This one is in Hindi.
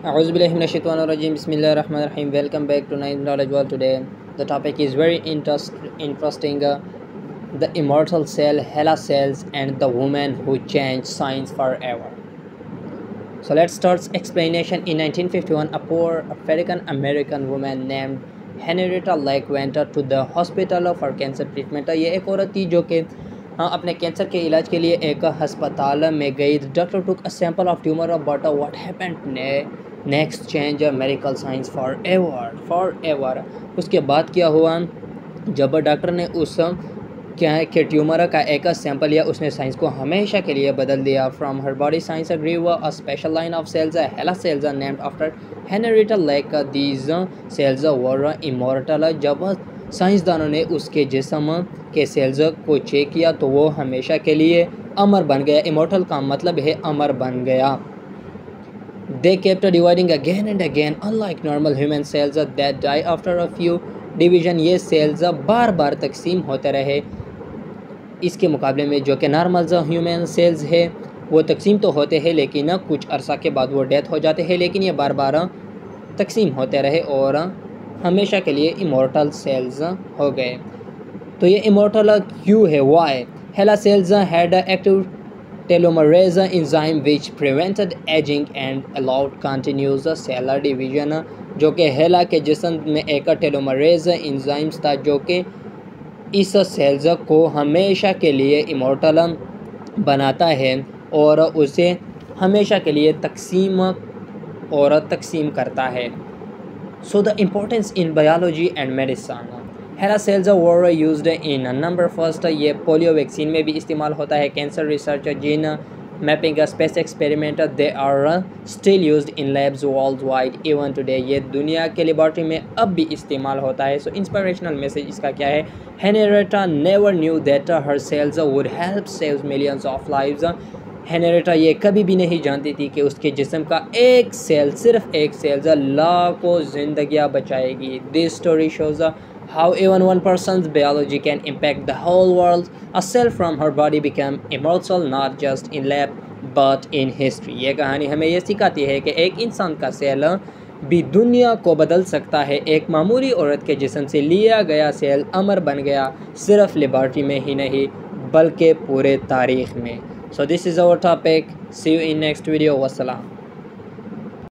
A'udzubillahiminash-shaytanir-rajim. Bismillahir-rahmanir-rahim. Welcome back to Nine Knowledge World. Today the topic is very interesting. The immortal cell, HeLa cells, and the woman who changed science forever. So let's start explanation. In 1951, a poor African American woman named Henrietta Lake went to the hospital for cancer treatment. ये एक औरत थी जो कि अपने कैंसर के इलाज के लिए एक हस्पताल में गई. Doctor took a sample of tumour but what happened next change medical science for ever. उसके बाद क्या हुआ, जब डॉक्टर ने उस क्या है कि ट्यूमर का एक सैंपल लिया, उसने साइंस को हमेशा के लिए बदल दिया. From her body science grew a special line of cells, HeLa cells named after Henrietta Lake. These cells were immortal. जब साइंसदानों ने उसके जिस्म के सेल्स को चेक किया तो वो हमेशा के लिए अमर बन गया. इमॉर्टल का मतलब है अमर बन गया. They kept dividing again and again, unlike normal human cells that die after a few division. ये सेल्स बार बार तकसीम होते रहे, इसके मुकाबले में जो कि नॉर्मल ह्यूमन सेल्स है वो तकसीम तो होते हैं लेकिन कुछ अरसा के बाद वो डेथ हो जाते हैं. लेकिन ये बार बार तकसीम होते रहे और हमेशा के लिए इमॉर्टल सेल्स हो गए. तो ये इमॉर्टल क्यों है, why? HeLa cells had active telomerase enzyme which prevented aging and allowed continuous cellular division. जो कि HeLa के जिस्म में एक टेलोमरेज एंजाइम्स था जो कि इस सेल्स को हमेशा के लिए इमॉर्टल बनाता है और उसे हमेशा के लिए तकसीम करता है. So the importance in biology and medicine. HeLa cells were used in a number. First, ये पोलियो वैक्सीन में भी इस्तेमाल होता है. Cancer research, gene mapping, space experiment, they are still used in labs worldwide even today. ये दुनिया के लेबॉर्ट्री में अब भी इस्तेमाल होता है. सो इंस्पिरेशनल मैसेज इसका क्या है? Henrietta never knew that her cells would help save millions of lives. Henrietta ये कभी भी नहीं जानती थी कि उसके जिस्म का एक सेल, सिर्फ एक सेल लाखों जिंदगियां बचाएगी. This story shows how even one person's biology can impact the whole world. A cell from her body became immortal not just in lab but in history. ये कहानी हमें ये सिखाती है कि एक इंसान का सेल भी दुनिया को बदल सकता है. एक मामूली औरत के जिस्म से लिया गया सेल अमर बन गया, सिर्फ लेबॉर्ट्री में ही नहीं बल्कि पूरे तारीख में. So this is our topic. See you in next video. Wassalam.